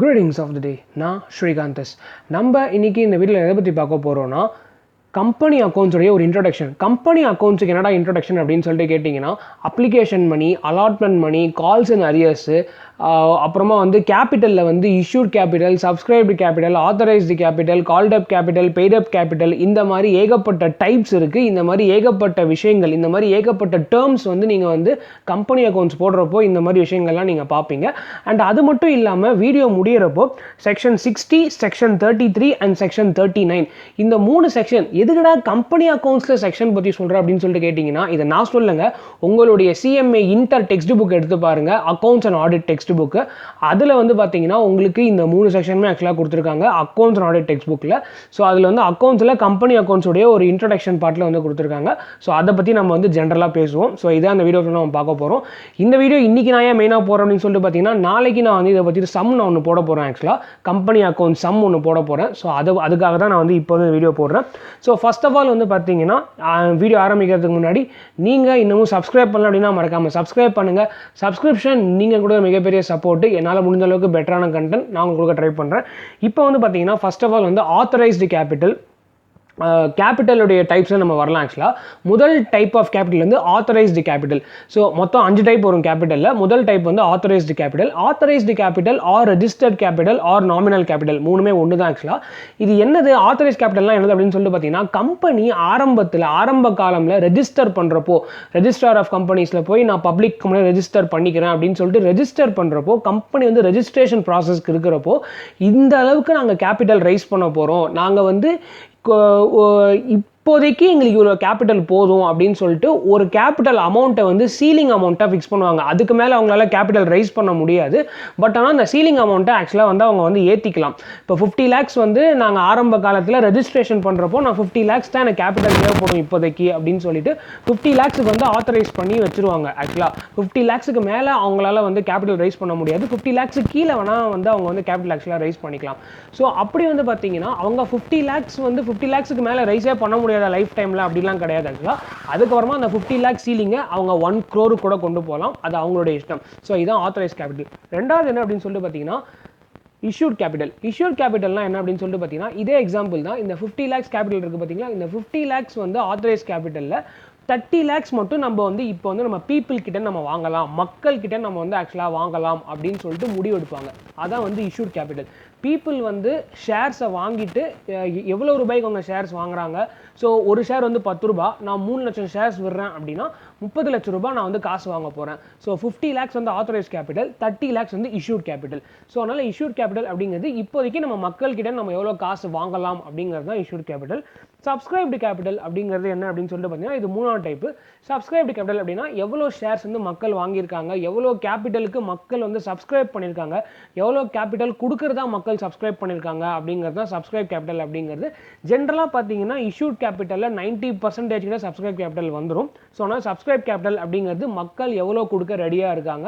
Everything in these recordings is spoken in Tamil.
Greetings of the day. நான் Shreekanth. நம்ம இன்னைக்கு இந்த வீடியோவில் எதை பற்றி பார்க்க போகிறோம்னா கம்பெனி அக்கௌண்ட்ஸுடைய ஒரு இன்ட்ரடக்ஷன். கம்பெனி அக்கௌண்ட்ஸுக்கு என்னடா இன்ட்ரடக்ஷன் அப்படின்னு சொல்லிட்டு கேட்டிங்கன்னா application money, allotment money, calls and arrears, அப்புறமா வந்து கேபிட்டலில் வந்து issued capital, subscribed capital, authorised capital, called up capital, paid up capital, இந்த மாதிரி ஏகப்பட்ட டைப்ஸ் இருக்குது. இந்த மாதிரி ஏகப்பட்ட விஷயங்கள், இந்த மாதிரி ஏகப்பட்ட டேர்ம்ஸ் வந்து நீங்கள் வந்து கம்பெனி அக்கௌண்ட்ஸ் போடுறப்போ இந்த மாதிரி விஷயங்கள்லாம் நீங்கள் பார்ப்பீங்க. அண்ட் அது மட்டும் இல்லாமல் வீடியோ முடிகிறப்போ செக்ஷன் 60, செக்ஷன் 33 அண்ட் செக்ஷன் 39 இந்த 3 செக்ஷன் எதுக்குடா கம்பெனி அக்கௌண்ட்ஸில் செக்ஷன் பற்றி சொல்கிறேன் அப்படின்னு சொல்லிட்டு கேட்டிங்கன்னா இதை நான் சொல்லுங்க. உங்களுடைய சிஎம்ஏ இன்டர் டெக்ஸ்ட் புக் எடுத்து பாருங்கள், accounts and audit text book. அதில் வந்து பார்த்தீங்கன்னா உங்களுக்கு இந்த 3 செக்ஷனுமே ஆக்சுவலாக கொடுத்துருக்காங்க அக்கௌண்ட்ஸ் அண்ட் ஆடிட் டெக்ஸ்ட் புக்கில். ஸோ அதில் வந்து அக்கௌண்ட்ஸில் கம்பெனி அக்கௌண்ட்ஸுடைய ஒரு இன்ட்ரடக்ஷன் பார்ட்டில் வந்து கொடுத்துருக்காங்க. ஸோ அதை பற்றி நம்ம வந்து ஜென்ரலாக பேசுவோம். ஸோ இதான் அந்த வீடியோவில் நம்ம பார்க்க போகிறோம். இந்த வீடியோ இன்றைக்கி நான் ஏன் மெயினாக போகிறேன் அப்படின்னு சொல்லிட்டு பார்த்தீங்கன்னா நாளைக்கு நான் வந்து இதை பற்றி சம் நான் ஒன்று போட போகிறேன். ஆக்சுவலாக கம்பெனி அக்கௌண்ட் சம் ஒன்று போட போகிறேன். ஸோ அதுக்காக தான் நான் வந்து இப்போ வந்து வீடியோ போடுறேன். ஸோ ஃபர்ஸ்ட் ஆஃப் ஆல் வந்து பார்த்தீங்கன்னா வீடியோ ஆரம்பிக்கிறதுக்கு முன்னாடி நீங்கள் இன்னமும் சப்ஸ்கிரைப் பண்ணல அப்படின்னா மறக்காமல் சப்ஸ்கிரைப் பண்ணுங்கள். சப்ஸ்கிரிப்ஷன் நீங்கள் கூட மிகப்பெரிய சப்போர்ட்டு. என்னால் முடிஞ்ச அளவுக்கு பெட்டரான கண்டென்ட் நான் உங்களுக்கு கொடுக்க ட்ரை பண்ணுறேன். இப்போ வந்து பார்த்தீங்கன்னா ஃபர்ஸ்ட் ஆஃப் ஆல் வந்து ஆத்தரைஸ்டு கேபிட்டல், கேபிட்டலுடைய டைப்ஸை நம்ம வரலாம். ஆக்சுவலாக முதல் டைப் ஆஃப் கேபிட்டல் வந்து ஆத்தரைஸ்டு கேபிட்டல். ஸோ மொத்தம் 5 டைப் வரும் கேபிட்டலில். முதல் டைப் வந்து authorised capital. Authorised capital or registered capital or nominal capital மூணுமே ஒன்று தான். ஆக்சுவலாக இது என்னது ஆத்தரைஸ்ட் கேபிட்டல்லாம் என்னது அப்படின்னு சொல்லிட்டு பார்த்தீங்கன்னா கம்பெனி ஆரம்ப காலத்தில் ரெஜிஸ்டர் பண்ணுறப்போ, ரெஜிஸ்ட்ரார் ஆஃப் கம்பெனிஸில் போய் நான் பப்ளிக் கம்பெனி ரெஜிஸ்டர் பண்ணிக்கிறேன் அப்படின்னு சொல்லிட்டு ரெஜிஸ்டர் பண்ணுறப்போ கம்பெனி வந்து ரெஜிஸ்ட்ரேஷன் ப்ராசஸ்க்கு இருக்கிறப்போ இந்த அளவுக்கு நாங்கள் கேபிட்டல் ரைஸ் பண்ண போகிறோம், நாங்கள் வந்து இப்போதைக்கு எங்களுக்கு இவ்வளோ கேபிட்டல் போதும் அப்படின்னு சொல்லிட்டு ஒரு கேபிட்டல் அமௌண்ட்டை வந்து சீலிங் அமௌண்ட்டாக ஃபிக்ஸ் பண்ணுவாங்க. அதுக்கு மேலே அவங்களால கேபிட்டல் ரைஸ் பண்ண முடியாது. பட் ஆனால் அந்த சீலிங் அமௌண்ட்டை ஆக்சுவலாக வந்து அவங்க வந்து ஏற்றிக்கலாம். இப்போ 50 lakhs வந்து நாங்கள் ஆரம்ப காலத்தில் ரெஜிஸ்ட்ரேஷன் பண்ணுறப்போ நான் 50 lakhs தான் எனக்கு கேபிட்டல் தேவைப்படும் இப்போதைக்கு அப்படின்னு சொல்லிட்டு 50 lakhsக்கு வந்து ஆத்தரைஸ் பண்ணி வச்சுருவாங்க. ஆக்சுவலாக 50 lakhsக்கு மேலே அவங்களால வந்து கேபிட்டல் ரைஸ் பண்ண முடியாது. 50 lakhsக்கு கீழே வேணால் வந்து அவங்க வந்து கேபிட்டல் ஆக்சுவலாக ரைஸ் பண்ணிக்கலாம். ஸோ அப்படி வந்து பார்த்தீங்கன்னா அவங்க 50 lakhs வந்து 50 lakhsக்கு மேலே ரைஸே பண்ண முடியாது லைஃப் டைமில் அப்படிலாம் கிடையாது. ஆக்சுவலாக அதுக்கப்புறமா அந்த 50 lakh சீலிங்கை அவங்க 1 crore கூட கொண்டு போகலாம். அது அவங்களுடைய இஷ்டம். ஸோ இதுதான் ஆத்தரைஸ் கேபிட்டல். ரெண்டாவது என்ன அப்படின்னு சொல்லிட்டு பார்த்தீங்கன்னா இஷ்யூட் கேபிட்டல். இஷ்யூட் கேபிட்டல்னா என்ன அப்படின்னு சொல்லிட்டு பார்த்தீங்கன்னா இதே எக்ஸாம்பிள் தான். இந்த 50 lakhs கேபிட்டல் இருக்குது பார்த்தீங்களா, இந்த 50 lakhs வந்து ஆத்தரைஸ் கேபிட்டலில் 30 lakhs மட்டும் நம்ம வந்து இப்போ வந்து நம்ம பீப்புள் கிட்ட நம்ம வாங்கலாம், மக்கள் கிட்ட நம்ம வந்து ஆக்சுவலாக வாங்கலாம் அப்படின்னு சொல்லிட்டு முடிவு எடுப்பாங்க. அதான் வந்து இஷ்யூட் கேபிட்டல். பீப்புள் வந்து ஷேர்ஸை வாங்கிட்டு எவ்வளோ ரூபாய்க்கு அவங்க ஷேர்ஸ் வாங்குறாங்க. ஸோ ஒரு ஷேர் வந்து 10 ரூபா, நான் 3 லட்சம் ஷேர்ஸ் விடுறேன் அப்படின்னா 30 லட்சம் ரூபாய் நான் வந்து காசு வாங்க போகிறேன். ஸோ 50 lakhs வந்து ஆத்தரைஸ் கேபிட்டல், 30 lakhs வந்து இஷ்யூட் கேபிட்டல். ஸோ அதனால் இஷ்யூட் கேபிட்டல் அப்படிங்கிறது இப்போதைக்கு நம்ம மக்கள்கிட்ட நம்ம எவ்வளோ காசு வாங்கலாம் அப்படிங்கிறது தான் இஷ்யூட் கேபிட்டல். சப்ஸ்கிரைப்டு கேபிட்டல் அப்படிங்கிறது என்ன அப்படின்னு சொல்லிட்டு பார்த்தீங்கன்னா இது 3ஆவது டைப்பு. சப்ஸ்கிரைப்டு கேபிட்டல் அப்படின்னா எவ்வளோ ஷேர்ஸ் வந்து மக்கள் வாங்கியிருக்காங்க, எவ்வளோ கேபிட்டலுக்கு மக்கள் வந்து சப்ஸ்கிரைப் பண்ணியிருக்காங்க, எவ்வளோ கேபிட்டல் கொடுக்குறதா மக்கள் சப்ஸ்கிரைப் பண்ணியிருக்காங்க அப்படிங்கிறது தான் சப்ஸ்கிரைப் கேபிட்டல் அப்படிங்கிறது. ஜென்ரலாக பார்த்தீங்கன்னா இஷ்யூட் கேபிட்டலில் 90% கிட்ட சப்ஸ்கிரைப் கேபிட்டல் வந்துடும். ஸோ ஆனால் சப்ஸ்கிரைப் கேபிட்டல் அப்படிங்கிறது மக்கள் எவ்வளோ கொடுக்க ரெடியாக இருக்காங்க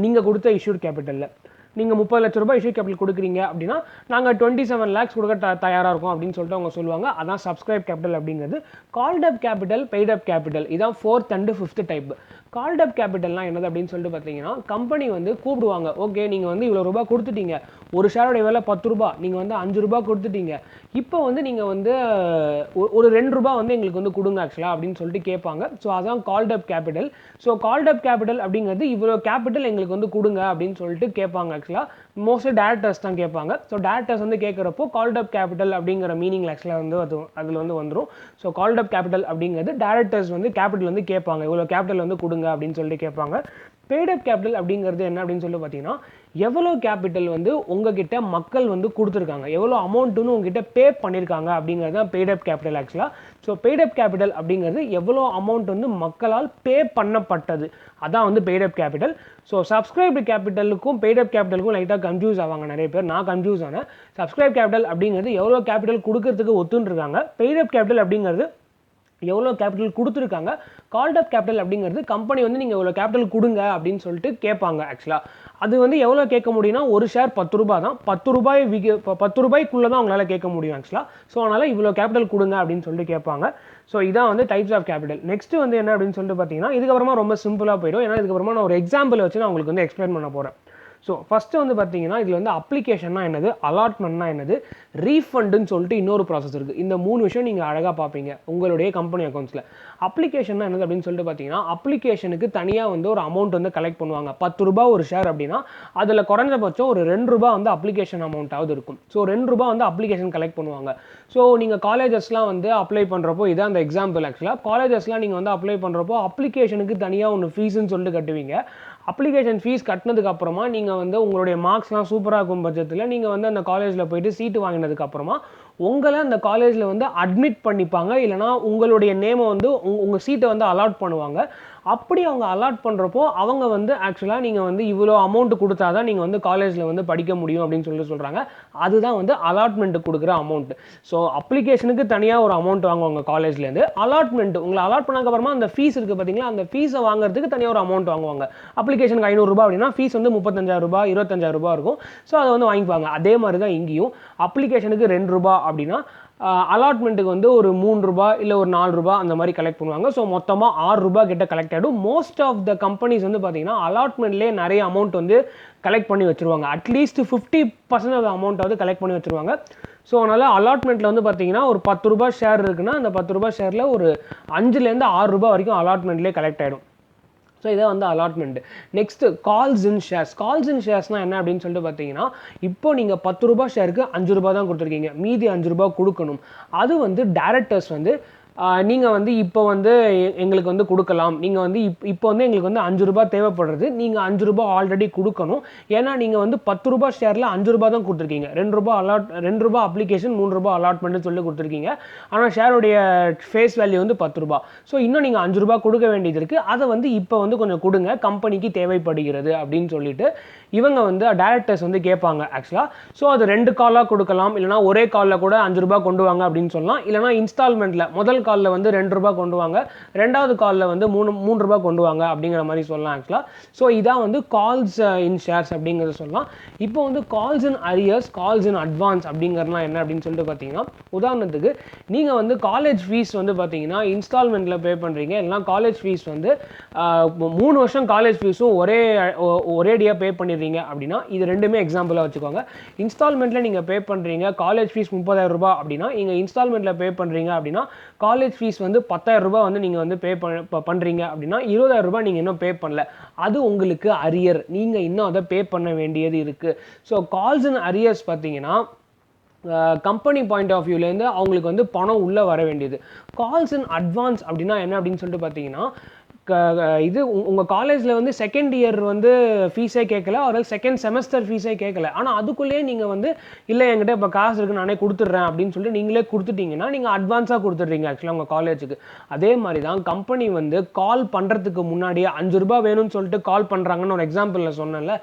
நீங்கள் கொடுத்த இஷ்யூட் கேபிட்டலில். நீங்கள் 30 லட்ச ரூபாய் இஷ்யூ கேபிட்டல் கொடுக்குறீங்க அப்படின்னா நாங்கள் 27 lakhs கொடுக்க தயாராக இருக்கும் அப்படின்னு சொல்லிட்டு அவங்க சொல்லுவாங்க. அதான் சப்ஸ்கிரைப் கேபிட்டல் அப்படிங்கிறது. Called up capital, paid up capital, இதான் 4th and 5th type. Called up கேபிட்டல்னால் என்னது அப்படின்னு சொல்லிட்டு பார்த்தீங்கன்னா கம்பெனி வந்து கூப்பிடுவாங்க. ஓகே நீங்கள் வந்து இவ்வளோ ரூபா கொடுத்துட்டீங்க, ஒரு ஷேரோடைய விலை 10 ரூபா, நீங்கள் வந்து 5 ரூபா கொடுத்துட்டீங்க, இப்போ வந்து நீங்கள் வந்து ஒரு 2 ரூபா வந்து எங்களுக்கு வந்து கொடுங்க ஆக்சுவலாக அப்படின்னு சொல்லிட்டு கேட்பாங்க. ஸோ அதான் called up capital. So called up capital அப்படிங்கிறது இவ்வளோ கேபிட்டல் எங்களுக்கு வந்து கொடுங்க அப்படின்னு சொல்லிட்டு கேட்பாங்க. ஆக்சுவலாக மோஸ்ட்லி டேரக்டர்ஸ் தான் கேட்பாங்க. ஸோ டேரக்டர்ஸ் வந்து கேட்குறப்போ கால்ட் அப் கேபிட்டல் அப்படிங்கிற மீனிங் ஆக்சுவலாக வந்து அதில் வந்து வந்துடும். ஸோ கால்ட் அப் கேபிட்டல் அப்படிங்கிறது டேரக்டர்ஸ் வந்து கேபிட்டல் வந்து கேட்பாங்க, இவ்வளோ கேபிட்டல் வந்து கொடுங்க அப்படின்னு சொல்லிட்டு கேட்பாங்க. பெய்ட் அப் கேபிட்டல் அப்படிங்கிறது என்ன அப்படின்னு சொல்லி பார்த்தீங்கன்னா எவ்வளோ கேபிட்டல் வந்து உங்ககிட்ட மக்கள் வந்து கொடுத்துருக்காங்க, எவ்வளோ அமௌண்ட்டுன்னு உங்ககிட்ட பே பண்ணியிருக்காங்க அப்படிங்கிறது தான் பெய்ட் அப் கேபிட்டல் ஆக்சுவலாக. ஸோ பெய்ட் அப் கேபிட்டல் அப்படிங்கிறது எவ்வளோ அமௌண்ட் வந்து மக்களால் பே பண்ணப்பட்டது, அதான் வந்து paid up capital. So subscribed கேபிட்டலுக்கும் பெய்ட் அப் கேபிட்டலுக்கும் லைட்டாக கன்ஃபியூஸ் ஆவாங்க நிறைய பேர். நான் கன்ஃபியூஸ் ஆனேன். சப்ஸ்கிரைப் கேபிட்டல் அப்படிங்கிறது எவ்வளோ கேபிட்டல் கொடுக்கறதுக்கு ஒத்துன்ருக்காங்க. பெய்ட் அப் கேபிட்டல் அப்படிங்கிறது எவ்வளோ கேபிட்டல் கொடுத்துருக்காங்க. கால்ட் அப் கேபிட்டல் அப்படிங்கிறது கம்பெனி வந்து நீங்கள் எவ்வளோ கேபிட்டல் கொடுங்க அப்படின்னு சொல்லிட்டு கேட்பாங்க. ஆக்சுவலாக அது வந்து எவ்வளோ கேட்க முடியும்னா ஒரு ஷேர் 10 ரூபா தான், 10 ரூபாய் 10 ரூபாய்க்குள்ளே தான் அவங்களால கேட்க முடியும் ஆக்சுவலாக. ஸோ அதனால் இவ்வளோ கேபிட்டல் கொடுங்க அப்படின்னு சொல்லிட்டு கேட்பாங்க. ஸோ இதான் வந்து டைப்ஸ் ஆஃப் கேபிட்டல். நெக்ஸ்ட் வந்து என்ன அப்படின்னு சொல்லிட்டு பார்த்தீங்கன்னா இதுக்கப்புறமா ரொம்ப சிம்பிளாக போயிடும். ஏன்னா இதுக்கப்புறமா நான் ஒரு எக்ஸாம்பிள் வச்சு நான் உங்களுக்கு வந்து எக்ஸ்பிளைன் பண்ண போகிறேன். ஸோ ஃபஸ்ட்டு வந்து பார்த்தீங்கன்னா இதில் வந்து அப்ளிகேஷன்னா என்னது, அலாட்மெண்ட்னா என்னது, ரீஃபண்டுன்னு சொல்லிட்டு இன்னொரு ப்ராசஸ் இருக்குது. இந்த 3 விஷயம் நீங்கள் அழகாக பார்ப்பீங்க உங்களுடைய கம்பெனி அக்கௌண்ட்ஸில். அப்ளிகேஷன்னா என்னது அப்படின்னு சொல்லிட்டு பார்த்தீங்கன்னா, அப்ளிகேஷனுக்கு தனியாக வந்து ஒரு அமௌண்ட் வந்து கலெக்ட் பண்ணுவாங்க. ₹10 ஒரு ஷேர் அப்படின்னா அதில் குறைஞ்சபட்சம் ஒரு ₹2 வந்து அப்ளிகேஷன் அமௌண்ட்டாவது இருக்கும். ஸோ ₹2 வந்து அப்ளிகேஷன் கலெக்ட் பண்ணுவாங்க. ஸோ நீங்கள் காலேஜஸ்லாம் வந்து அப்ளை பண்ணுறப்போ இதான் அந்த எக்ஸாம்பிள். ஆக்சுவலாக காலேஜஸ்லாம் நீங்கள் வந்து அப்ளை பண்ணுறப்போ அப்ளிகேஷனுக்கு தனியாக ஒன்று ஃபீஸ்ன்னு சொல்லிட்டு கட்டுவீங்க. அப்ளிகேஷன் ஃபீஸ் கட்டினதுக்கு அப்புறமா நீங்கள் வந்து உங்களுடைய மார்க்ஸ்லாம் சூப்பராக இருக்கும் பட்சத்தில் நீங்கள் வந்து அந்த காலேஜில் போயிட்டு சீட்டு வாங்கினதுக்கு அப்புறமா உங்களை அந்த காலேஜில் வந்து அட்மிட் பண்ணிப்பாங்க. இல்லைனா உங்களுடைய நேமை வந்து உங்கள் சீட்டை வந்து அலாட் பண்ணுவாங்க. அப்படி அவங்க அலாட் பண்ணுறப்போ அவங்க வந்து ஆக்சுவலாக நீங்கள் வந்து இவ்வளோ அமௌண்ட் கொடுத்தா தான் நீங்கள் வந்து காலேஜில் வந்து படிக்க முடியும் அப்படின்னு சொல்கிறாங்க. அதுதான் வந்து அலாட்மெண்ட்டு கொடுக்குற அமௌண்ட். ஸோ அப்ளிகேஷனுக்கு தனியாக ஒரு அமௌண்ட் வாங்குவாங்க காலேஜ்லேருந்து. அலாட்மெண்ட் உங்களை அலாட் பண்ணதுக்கப்புறமா அந்த ஃபீஸ் இருக்குது பார்த்தீங்களா, அந்த ஃபீஸை வாங்குறதுக்கு தனியாக ஒரு அமௌண்ட் வாங்குவாங்க. அப்ளிகேஷனுக்கு ₹500 அப்படின்னா ஃபீஸ் வந்து ₹35,000 ₹25,000 இருக்கும். ஸோ அதை வந்து வாங்கிப்பாங்க. அதே மாதிரி தான் இங்கேயும் அப்ளிகேஷனுக்கு ₹2 அப்படின்னா அலாட்மெண்ட்டுக்கு வந்து ஒரு ₹3 இல்லை ஒரு ₹4 அந்த மாதிரி கலெக்ட் பண்ணுவாங்க. ஸோ மொத்தமாக ₹6 கிட்ட கலெக்ட் ஆகிடும். மோஸ்ட் ஆஃப் த கம்பெனிஸ் வந்து பார்த்தீங்கன்னா அலாட்மெண்ட்லேயே நிறைய அமௌண்ட் வந்து கலெக்ட் பண்ணி வச்சுருவாங்க. அட்லீஸ்ட் 50% ஆஃப் அமௌண்ட்டாவது கலெக்ட் பண்ணி வச்சுருவாங்க. ஸோ அதனால் அலாட்மெண்ட்டில் வந்து பார்த்தீங்கன்னா ஒரு ₹10 ஷேர் இருக்குன்னா அந்த ₹10 ஷேரில் ஒரு ₹5லேருந்து ₹6 வரைக்கும் அலாட்மெண்ட்லேயே கலெக்ட் ஆகிடும். ஸோ இதான் வந்து allotment. Next calls in shares. Calls in ஷேர்ஸ்னால் என்ன அப்படின்னு சொல்லிட்டு பார்த்தீங்கன்னா, இப்போ நீங்கள் ₹10 ஷேருக்கு ₹5 தான் கொடுத்துருக்கீங்க, மீதி ₹5 கொடுக்கணும். அது வந்து டைரக்டர்ஸ் வந்து நீங்கள் வந்து இப்போ வந்து எங்களுக்கு வந்து கொடுக்கலாம், நீங்கள் வந்து இப்போ வந்து எங்களுக்கு வந்து ₹5 தேவைப்படுறது, நீங்கள் ₹5 ஆல்ரெடி கொடுக்கணும். ஏன்னா நீங்கள் வந்து ₹10 ஷேரில் ₹5 தான் கொடுத்துருக்கீங்க. ₹2 அப்ளிகேஷன், ₹3 அலாட்மெண்ட்னு சொல்லி கொடுத்துருக்கீங்க. ஆனால் ஷேருடைய ஃபேஸ் வேல்யூ வந்து ₹10. ஸோ இன்னும் நீங்கள் ₹5 கொடுக்க வேண்டியது இருக்குது. அதை வந்து இப்போ வந்து கொஞ்சம் கொடுங்க, கம்பெனிக்கு தேவைப்படுகிறது அப்படின்னு சொல்லிட்டு இவங்க வந்து டைரக்டர்ஸ் வந்து கேட்பாங்க ஆக்சுவலாக. ஸோ அது 2 காலாக கொடுக்கலாம், இல்லைனா ஒரே காலில் கூட ₹5 கொண்டு வாங்க அப்படின்னு சொல்லலாம். இல்லைனா இன்ஸ்டால்மெண்ட்டில் முதல் காலில் வந்து ₹2 கொண்டு வாங்க, ரெண்டாவது காலில் வந்து ₹3 கொண்டு வாங்க அப்படிங்கிற மாதிரி சொல்லலாம் ஆக்சுவலாக. ஸோ இதான் வந்து கால்ஸ் இன் ஷேர்ஸ் அப்படிங்கிறத சொல்லலாம். இப்போ வந்து calls in arrears, calls in advance அப்படிங்கிறதுலாம் என்ன அப்படின்னு சொல்லிட்டு பார்த்தீங்கன்னா, உதாரணத்துக்கு நீங்கள் வந்து காலேஜ் ஃபீஸ் வந்து பார்த்தீங்கன்னா இன்ஸ்டால்மெண்ட்டில் பே பண்ணுறீங்க, இல்லைனா காலேஜ் ஃபீஸ் வந்து 3 வருஷம் காலேஜ் ஃபீஸும் ஒரேடியாக பே பண்ணிடுறீங்க அப்படின்னா இது ரெண்டுமே எக்ஸாம்பிளாக வச்சுக்கோங்க. இன்ஸ்டால்மெண்ட்டில் நீங்கள் பே பண்ணுறீங்க, காலேஜ் ஃபீஸ் ₹30,000 அப்படின்னா இங்கே இன்ஸ்டால்மெண்ட்டில் பே பண்ணுறீங்க அப்படின்னா காலேஜ் ஃபீஸ் வந்து ₹10,000 வந்து நீங்கள் வந்து பே பண்ணுறீங்க அப்படின்னா ₹20,000 நீங்கள் இன்னும் பே பண்ணல, அது உங்களுக்கு அரியர், நீங்கள் இன்னும் அதை பே பண்ண வேண்டியது இருக்குது. ஸோ கால்ஸ் இன் அரியர்ஸ் பார்த்தீங்கன்னா கம்பெனி பாயிண்ட் ஆஃப் வியூலேருந்து அவங்களுக்கு வந்து பணம் உள்ளே வர வேண்டியது. கால்ஸ் இன் அட்வான்ஸ் அப்படின்னா என்ன அப்படின்னு சொல்லிட்டு பார்த்தீங்கன்னா, இது உங்கள் காலேஜில் வந்து செகண்ட் இயர் வந்து ஃபீஸே கேட்கல, ஒரு செகண்ட் செமஸ்டர் ஃபீஸே கேட்கல, ஆனால் அதுக்குள்ளேயே நீங்கள் வந்து இல்லை என்கிட்ட இப்போ காசு இருக்குது நானே கொடுத்துட்றேன் அப்படின்னு சொல்லிட்டு நீங்களே கொடுத்துட்டீங்கன்னா நீங்கள் அட்வான்ஸாக கொடுத்துட்றீங்க ஆக்சுவலாக உங்கள் காலேஜுக்கு. அதே மாதிரி தான் கம்பெனி வந்து கால் பண்ணுறதுக்கு முன்னாடியே ₹5 வேணும்னு சொல்லிட்டு கால் பண்ணுறாங்கன்னு ஒரு எக்ஸாம்பிளில் சொன்னேன்ல,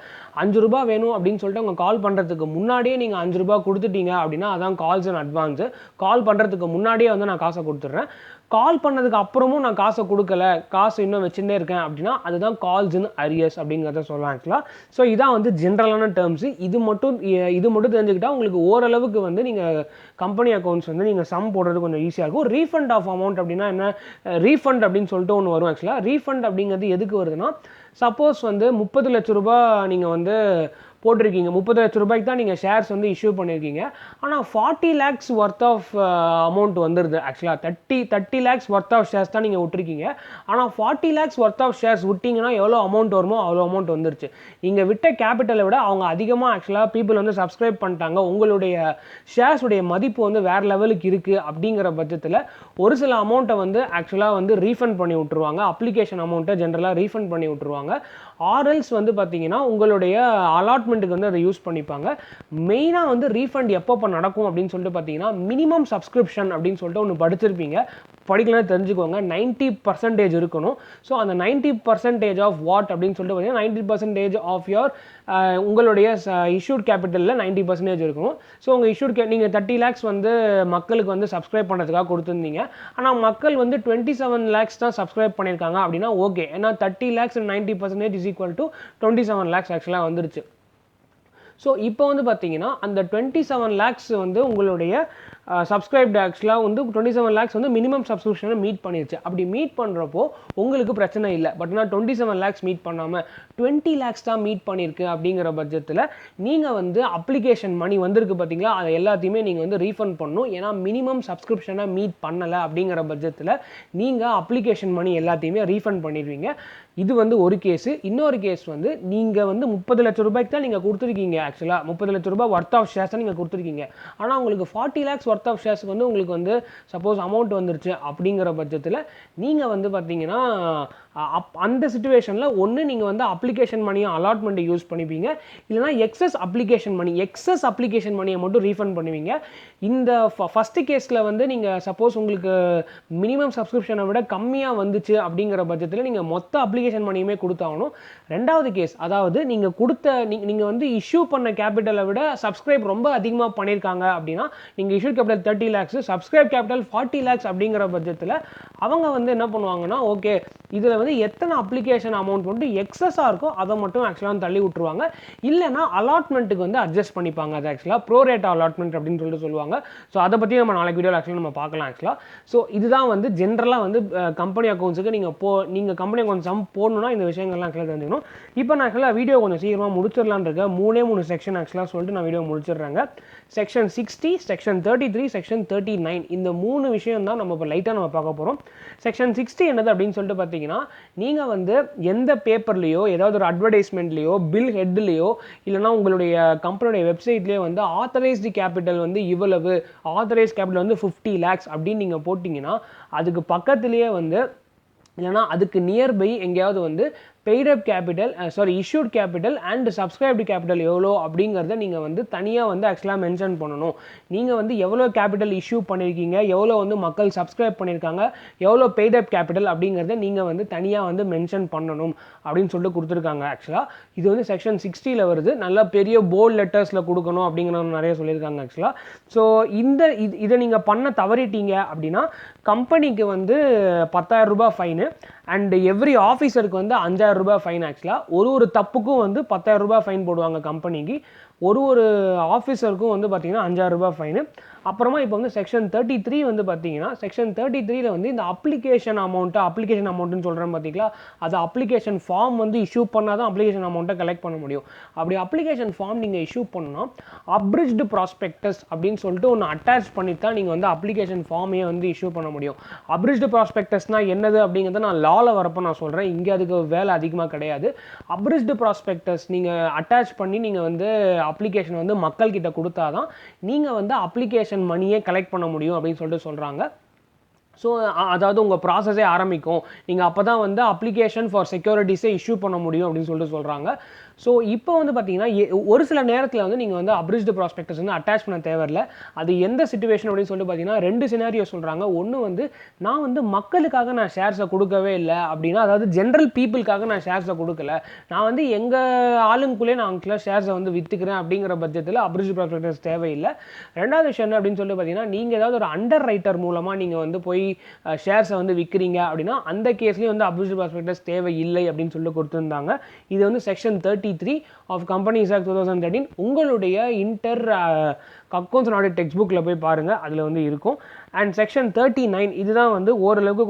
₹5 வேணும் அப்படின்னு சொல்லிட்டு அவங்க கால் பண்ணுறதுக்கு முன்னாடியே நீங்கள் ₹5 கொடுத்துட்டீங்க அப்படின்னா அதான் கால்ஸ் அண்ட் அட்வான்ஸு. கால் பண்ணுறதுக்கு முன்னாடியே வந்து நான் காசை கொடுத்துட்றேன், கால் பண்ணதுக்கு அப்புறமும் நான் காசை கொடுக்கல, காசு இன்னும் வச்சுட்டே இருக்கேன் அப்படின்னா அதுதான் கால்ஸ் இன் அரியர்ஸ் அப்படிங்கிறத சொல்லலாம் ஆக்சுவலாக. ஸோ இதான் வந்து ஜென்ரலான டேர்ம்ஸு. இது மட்டும் தெரிஞ்சுக்கிட்டால் உங்களுக்கு ஓரளவுக்கு வந்து நீங்கள் கம்பெனி அக்கௌண்ட்ஸ் வந்து நீங்கள் சம் போடுறது கொஞ்சம் ஈஸியாக இருக்கும். ரீஃபண்ட் ஆஃப் அமௌண்ட் அப்படின்னா என்ன, ரீஃபண்ட் அப்படின்னு சொல்லிட்டு ஒன்று வரும் ஆக்சுவலாக. ரீஃபண்ட் அப்படிங்கிறது எதுக்கு வருதுன்னா, சப்போஸ் வந்து ₹30 லட்சம் நீங்கள் வந்து போட்டிருக்கீங்க, ₹30 லட்சம் தான் நீங்கள் ஷேர்ஸ் வந்து இஷ்யூ பண்ணியிருக்கீங்க, ஆனால் 40 lakhs ஒர்த் ஆஃப் அமௌண்ட் வந்துடுது ஆக்சுவலாக. 30 lakhs ஒர்த் ஆஃப் ஷேர்ஸ் தான் நீங்கள் விட்டுருக்கீங்க, ஆனால் 40 lakhs ஒர்த் ஆஃப் ஷேர்ஸ் விட்டிங்கன்னா எவ்வளோ அமௌண்ட் வருமோ அவ்வளோ அமௌண்ட் வந்துருச்சு. நீங்கள் விட்ட கேபிட்டலை விட அவங்க அதிகமாக ஆக்சுவலாக பீப்புள் வந்து சப்ஸ்கிரைப் பண்ணிட்டாங்க, உங்களுடைய ஷேர்ஸுடைய மதிப்பு வந்து வேறு லெவலுக்கு இருக்குது. அப்படிங்கிற பட்சத்தில் ஒரு சில அமௌண்ட்டை வந்து ஆக்சுவலாக வந்து ரீஃபண்ட் பண்ணி விட்ருவாங்க, அப்ளிகேஷன் அமௌண்ட்டை ஜென்ரலாக ரீஃபண்ட் பண்ணி விட்ருவாங்க. ஆர்எல்ஸ் வந்து பார்த்தீங்கன்னா உங்களுடைய அலாட்மெண்ட்டுக்கு வந்து அதை யூஸ் பண்ணிப்பாங்க. மெயினாக வந்து ரீஃபண்ட் எப்போ நடக்கும் அப்படின்னு சொல்லிட்டு பார்த்தீங்கன்னா, மினிமம் சப்ஸ்கிரிப்ஷன் அப்படின்னு சொல்லிட்டு ஒன்று படிச்சிருப்பீங்க, படிக்கலாம் தெரிஞ்சுக்கோங்க. 90% இருக்கணும். ஸோ அந்த 90% ஆஃப் வாட் அப்படின்னு சொல்லிட்டு பார்த்தீங்கன்னா 90% ஆஃப் யோர் உங்களுடைய இஷ்யூட் கேபிட்டலில் 90% இருக்கணும். ஸோ உங்கள் இஷ்யூட் நீங்கள் 30 lakhs வந்து மக்களுக்கு வந்து சப்ஸ்கிரைப் பண்ணுறதுக்காக கொடுத்துருந்தீங்க, ஆனால் மக்கள் வந்து 27 lakhs தான் சப்ஸ்கிரைப் பண்ணியிருக்காங்க அப்படின்னா ஓகே, ஏன்னா 30 lakhs 90% is equal to 27 lakhs ஆக்சுவலாக வந்துருச்சு. ஸோ இப்போ வந்து பார்த்தீங்கன்னா அந்த 27 lakhs வந்து உங்களுடைய சப்ஸ்கிரைப்டு ஆக்சுவலாக வந்து 27 lakhs வந்து மினிமம் சப்ஸ்கிரிப்ஷனை மீட் பண்ணிருச்சு. அப்படி மீட் பண்ணுறப்போ உங்களுக்கு பிரச்சனை இல்லை. பட் நான் 27 lakhs மீட் பண்ணாமல் 20 lakhs தான் மீட் பண்ணியிருக்கு அப்படிங்கிற பட்சத்தில் நீங்கள் வந்து அப்ளிகேஷன் மணி வந்திருக்கு பார்த்தீங்களா, அதை எல்லாத்தையுமே நீங்கள் வந்து ரீஃபண்ட் பண்ணணும். ஏன்னா மினிமம் சப்ஸ்கிரிப்ஷனை மீட் பண்ணலை அப்படிங்கிற பட்சத்தில் நீங்கள் அப்ளிகேஷன் மணி எல்லாத்தையுமே ரீஃபண்ட் பண்ணிடுவீங்க. இது வந்து ஒரு கேஸு. இன்னொரு கேஸ் வந்து நீங்கள் வந்து 30 லட்சம் ரூபாய்க்கு தான் நீங்கள் கொடுத்துருக்கீங்க. ஆக்சுவலாக 30 லட்சம் ரூபாய் ஒர்த் ஆஃப் ஷேர்ஸை நீங்கள் கொடுத்துருக்கீங்க. ஆனால் உங்களுக்கு 40 lakhs ஒர்த் ஆஃப் ஷேர்ஸுக்கு வந்து உங்களுக்கு வந்து சப்போஸ் அமௌண்ட் வந்துருச்சு அப்படிங்கிற பட்சத்தில் நீங்கள் வந்து பார்த்தீங்கன்னா அந்த சிச்சுவேஷனில் ஒன்று நீங்கள் வந்து அப்ளிகேஷன் மணியை அலாட்மெண்ட்டை யூஸ் பண்ணிப்பீங்க, இல்லைனா எக்ஸஸ் அப்ளிகேஷன் மணியை மட்டும் ரீஃபண்ட் பண்ணுவீங்க. இந்த ஃபஸ்ட்டு கேஸில் வந்து நீங்கள் சப்போஸ் உங்களுக்கு மினிமம் சப்ஸ்கிரிப்ஷனை விட கம்மியாக வந்துச்சு அப்படிங்கிற பட்சத்தில் நீங்கள் மொத்த அப்ளிகேஷன் மணியுமே கொடுத்தாகணும். ரெண்டாவது கேஸ், அதாவது நீங்கள் நீங்கள் வந்து இஷ்யூ பண்ண கேபிட்டலை விட சப்ஸ்கிரைப் ரொம்ப அதிகமாக பண்ணியிருக்காங்க அப்படின்னா நீங்கள் issue capital 30 lakhs, subscribe capital 40 lakhs அப்படிங்கிற பட்சத்தில் அவங்க வந்து என்ன பண்ணுவாங்கன்னா, ஓகே இதில் வந்து எத்தனை அப்ளிகேஷன் அமௌண்ட் மட்டும் எக்ஸஸாக இருக்கோ அதை மட்டும் ஆக்சுவலாக தள்ளி விட்டுருவாங்க. இல்லைனா அலாட்மெண்ட்டுக்கு வந்து அட்ஜஸ்ட் பண்ணிப்பாங்க. அது ஆக்சுவலாக ப்ரோரேட் அலாட்மெண்ட் அப்படின்னு சொல்லிட்டு சொல்லுவாங்க. ஸோ அதை பற்றி நம்ம நாளைக்கு வீடியோவில் ஆக்சுவலாக நம்ம பார்க்கலாம். ஆக்சுவலாக ஸோ இதுதான் வந்து ஜென்ரலாக வந்து கம்பெனி அக்கௌண்ட்ஸுக்கு நீங்கள் கம்பெனி அக்கௌண்ட் சம் போடணும்னா இந்த விஷயங்கள்லாம் ஆக்சுவலாக தெரிஞ்சுக்கணும். இப்போ நான் ஆக்சுவலாக வீடியோ கொஞ்சம் சீக்கிரமாக முடிச்சிடலான் இருக்கேன். 3 செக்ஷன் ஆக்சுவலாக சொல்லிட்டு நான் வீடியோ முடிச்சிடுறேங்க. செக்ஷன் 60, செக்ஷன் 33, செக்ஷன் 39 இந்த 3 விஷயம் தான் நம்ம இப்போ லைட்டாக நம்ம பார்க்க போகிறோம். செக்ஷன் 60 என்னது அப்படின்னு சொல்லிட்டு பார்த்தீங்கன்னா, நீங்கள் வந்து எந்த பேப்பர்லேயோ ஏதாவது ஒரு அட்வர்டைஸ்மெண்ட்லேயோ பில் ஹெட்லேயோ இல்லைனா உங்களுடைய கம்பெனியோடைய வெப்சைட்லேயோ வந்து ஆத்தரைஸ்டு கேபிட்டல் வந்து இவ்வளவு, ஆத்தரைஸ்ட் கேபிட்டல் வந்து 50 lakhs அப்படின்னு நீங்கள் போட்டிங்கன்னா அதுக்கு பக்கத்துலேயே வந்து இல்லைனா அதுக்கு நியர்பை எங்கேயாவது வந்து paid-up capital issued capital and subscribed capital எவ்வளோ அப்படிங்கிறத நீங்கள் வந்து தனியாக வந்து ஆக்சுவலாக மென்ஷன் பண்ணணும். நீங்கள் வந்து எவ்வளோ கேபிட்டல் இஷ்யூ பண்ணியிருக்கீங்க, எவ்வளோ வந்து மக்கள் சப்ஸ்கிரைப் பண்ணியிருக்காங்க, எவ்வளோ பெய்டப் கேபிட்டல் அப்படிங்கிறத நீங்கள் வந்து தனியாக வந்து மென்ஷன் பண்ணணும் அப்படின்னு சொல்லிட்டு கொடுத்துருக்காங்க. ஆக்சுவலாக இது வந்து செக்ஷன் 60 வருது. நல்லா பெரிய போல்ட் லெட்டர்ஸில் கொடுக்கணும் அப்படிங்கிறத நிறைய சொல்லியிருக்காங்க. ஆக்சுவலாக ஸோ இதை நீங்கள் பண்ண தவறிட்டீங்க அப்படின்னா கம்பெனிக்கு வந்து 10,000 ரூபாய் ஃபைனு அண்ட் எவ்ரி ஆஃபீஸருக்கு வந்து 5,000 ரூபாய் ஃபைன். ஆக்சுவலாக ஒரு தப்புக்கும் வந்து 10,000 ரூபாய் ஃபைன் போடுவாங்க கம்பெனிக்கு. ஒரு ஆஃபீஸருக்கும் வந்து பார்த்தீங்கன்னா 5,000 ரூபாய் ஃபைனு. அப்புறமா இப்போ வந்து செக்ஷன் 33 வந்து பார்த்தீங்கன்னா செக்ஷன் 33ல் வந்து இந்த அப்ளிகேஷன் அமௌண்ட்டுன்னு சொல்கிறேன் பார்த்தீங்களா, அது அப்ளிகேஷன் ஃபார்ம் வந்து இஷ்யூ பண்ணால் தான் அப்ளிகேஷன் அமௌண்ட்டை கலெக்ட் பண்ண முடியும். அப்படி அப்ளிகேஷன் ஃபார்ம் நீங்கள் இஷ்யூ பண்ணால் அப்ரிஜ்டு ப்ராஸ்பெக்டஸ் அப்படின்னு சொல்லிட்டு ஒன்று அட்டாச் பண்ணி தான் நீங்கள் வந்து அப்ளிகேஷன் ஃபார்மையே வந்து இஷ்யூ பண்ண முடியும். அப்ரிஜ்டு ப்ராஸ்பெக்டஸ்னால் என்னது அப்படிங்கிறத நான் லாவில் வரப்போ நான் சொல்கிறேன். இங்கே அதுக்கு வேலை அதிகமாக கிடையாது. அப்ரிஜ்டு ப்ராஸ்பெக்டஸ் நீங்கள் அட்டாச் பண்ணி நீங்கள் வந்து அப்ளிகேஷன் வந்து மக்கள்கிட்ட கொடுத்தா தான் நீங்கள் வந்து அப்ளிகேஷன் மணியை கலெக்ட் பண்ண முடியும் அப்படின்னு சொல்லிட்டு சொல்கிறாங்க. ஸோ அதாவது உங்கள் ப்ராசஸே ஆரம்பிக்கும். நீங்கள் அப்போ தான் வந்து அப்ளிகேஷன் ஃபார் செக்யூரிட்டிஸை இஷ்யூ பண்ண முடியும் அப்படின்னு சொல்லிட்டு சொல்கிறாங்க. ஸோ இப்போ வந்து பார்த்தீங்கன்னா ஒரு சில நேரத்தில் வந்து நீங்கள் வந்து அப்ரிஜ்டு ப்ராஸ்பெக்டஸ் வந்து அட்டாச் பண்ண தேவையில்லை. அது எந்த சிச்சுவேஷன் அப்படின்னு சொல்லிட்டு பார்த்தீங்கன்னா 2 சினாரியோ சொல்கிறாங்க. ஒன்று வந்து நான் வந்து மக்களுக்காக நான் ஷேர்ஸை கொடுக்கவே இல்லை அப்படின்னா, அதாவது ஜென்ரல் பீப்புளுக்காக நான் ஷேர்ஸை கொடுக்கல, நான் வந்து எங்கள் ஆளுங்குள்ளே நான் ஷேர்ஸை வந்து விற்றுக்கிறேன் அப்படிங்கிற பட்சத்தில் அப்ரிஜ்டு ப்ராஸ்பெக்டஸ் தேவையில்லை. ரெண்டாவது விஷயம் என்ன அப்படின்னு சொல்லிட்டு பார்த்தீங்கன்னா, நீங்கள் ஏதாவது ஒரு அண்டர் ரைட்டர் மூலமாக நீங்கள் வந்து போய் ஷேர்ஸை வந்து விற்கிறீங்க அப்படின்னா அந்த கேஸ்லேயும் வந்து அப்ரிஜ்டு ப்ராஸ்பெக்டஸ் தேவையில்லை அப்படின்னு சொல்லி கொடுத்துருந்தாங்க. இது வந்து செக்ஷன் 33 ஆஃப் கம்பெனிஸ் ஆக்ட் 2013 உங்களுடைய inter accounts and audit text புக்கில் போய் பாருங்கள், அதில் வந்து இருக்கும். அண்ட் செக்ஷன் 39 இதுதான் வந்து ஓரளவுக்கு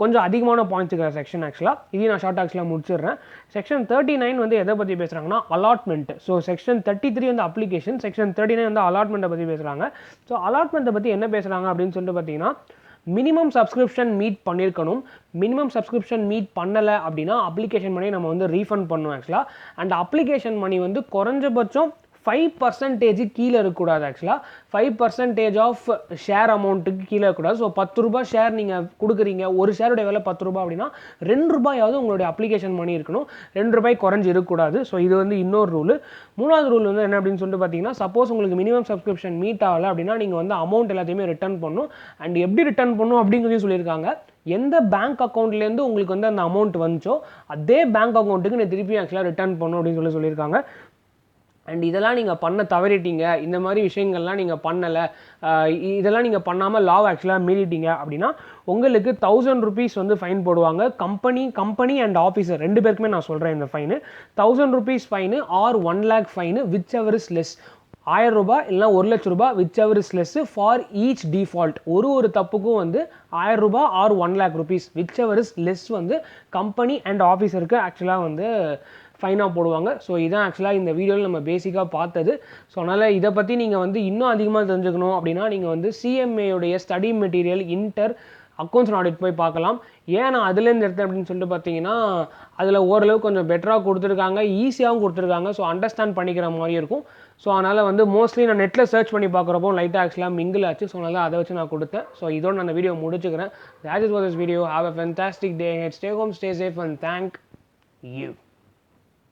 கொஞ்சம் அதிகமான பாயிண்ட்ஸ் இருக்கிற செக்ஷன். ஆக்சுவலாக இதையும் நான் ஷார்ட் ஆக்சுவலாக முடிச்சிடுறேன். செக்ஷன் 39 வந்து எதை பற்றி பேசுகிறாங்கன்னா அலாட்மெண்ட். ஸோ செக்ஷன் 33 வந்து அப்ளிகேஷன், செக்ஷன் 39 வந்து அலாட்மெண்ட்டை பற்றி பேசுகிறாங்க. ஸோ அலாட்மெண்ட்டை பற்றி என்ன பேசுகிறாங்க அப்படின்னு சொல்லிட்டு பார்த்தீங்கன்னா, மினிமம் சப்ஸ்கிரிப்ஷன் மீட் பண்ணியிருக்கணும். மினிமம் சப்ஸ்கிரிப்ஷன் மீட் பண்ணலை அப்படின்னா அப்ளிகேஷன் மணி நம்ம வந்து ரீஃபண்ட் பண்ணணும். ஆக்சுவலாக அண்ட் அப்ளிகேஷன் மணி வந்து குறைஞ்சபட்சம் 5% கீழே இருக்கக்கூடாது. ஆக்சுவலாக 5% ஆஃப் ஷேர் அமௌண்ட்டுக்கு கீழே இருக்கக்கூடாது. ஸோ 10 ரூபாய் ஷேர் நீங்கள் கொடுக்குறீங்க, ஒரு ஷேருடைய விலை 10 ரூபாய் அப்படின்னா 2 ரூபாயாவது உங்களுடைய அப்ளிகேஷன் மணி இருக்கணும். 2 ரூபாய் குறைஞ்சி இருக்கக்கூடாது. ஸோ இது வந்து இன்னொரு ரூல். மூணாவது ரூல் வந்து என்ன அப்படின்னு சொல்லிட்டு பார்த்தீங்கன்னா, சப்போஸ் உங்களுக்கு மினிமம் சப்ஸ்கிரிப்ஷன் மீட் ஆகலை அப்படின்னா நீங்கள் வந்து அமௌண்ட் எல்லாத்தையுமே ரிட்டர்ன் பண்ணணும். அண்ட் எப்படி ரிட்டர்ன் பண்ணணும் அப்படிங்கிறதையும் சொல்லியிருக்காங்க. எந்த பேங்க் அக்கௌண்ட்லேருந்து உங்களுக்கு வந்து அந்த அமௌண்ட் வந்துச்சோ அதே பேங்க் அக்கௌண்ட்டுக்கு நீங்கள் திருப்பி ஆக்சுவலாக ரிட்டர்ன் பண்ணணும் அப்படின்னு சொல்லியிருக்காங்க. அண்ட் இதெல்லாம் நீங்கள் பண்ண தவறிட்டீங்க, இந்த மாதிரி விஷயங்கள்லாம் நீங்கள் பண்ணலை, இதெல்லாம் நீங்கள் பண்ணாமல் ஆக்சுவலாக மீறிட்டீங்க அப்படின்னா உங்களுக்கு 1000 rupees வந்து ஃபைன் போடுவாங்க. கம்பெனி அண்ட் ஆஃபீஸர் 2 பேருக்குமே நான் சொல்கிறேன் இந்த fine 1000 rupees fine or 1 lakh fine whichever is less. ₹1000 இல்லைனா ₹1,00,000 whichever is less for each default. ஒரு தப்புக்கும் வந்து ₹1000 or ₹1,00,000 whichever is less வந்து கம்பெனி அண்ட் ஆஃபீஸருக்கு ஆக்சுவலாக வந்து ஃபைனாக போடுவாங்க. ஸோ இதான் ஆக்சுவலாக இந்த வீடியோவில் நம்ம பேசிக்காக பார்த்தது. ஸோ அதனால் இதை பற்றி நீங்கள் வந்து இன்னும் அதிகமாக தெரிஞ்சுக்கணும் அப்படின்னா நீங்கள் வந்து சிஎம்ஏயுடைய study material inter accounts and audit போய் பார்க்கலாம். ஏன் நான் அதுலேருந்து எடுத்தேன் அப்படின்னு சொல்லிட்டு பார்த்தீங்கன்னா அதில் ஓரளவுக்கு கொஞ்சம் பெட்டராக கொடுத்துருக்காங்க, ஈஸியாகவும் கொடுத்துருக்காங்க. ஸோ அண்டர்ஸ்டாண்ட் பண்ணிக்கிற மாதிரி இருக்கும். ஸோ அதனால் வந்து மோஸ்ட்லி நான் நெட்டில் சர்ச் பண்ணி பார்க்குறப்போ லைட்டாக ஆக்சுவலாக மிங்கிள் ஆச்சு. ஸோ அதனால் அதை வச்சு நான் கொடுத்தேன். ஸோ இதோட நான் அந்த வீடியோ முடிச்சுக்கிறேன். That is for this video. Have a fantastic day. Stay home, stay safe and thank you.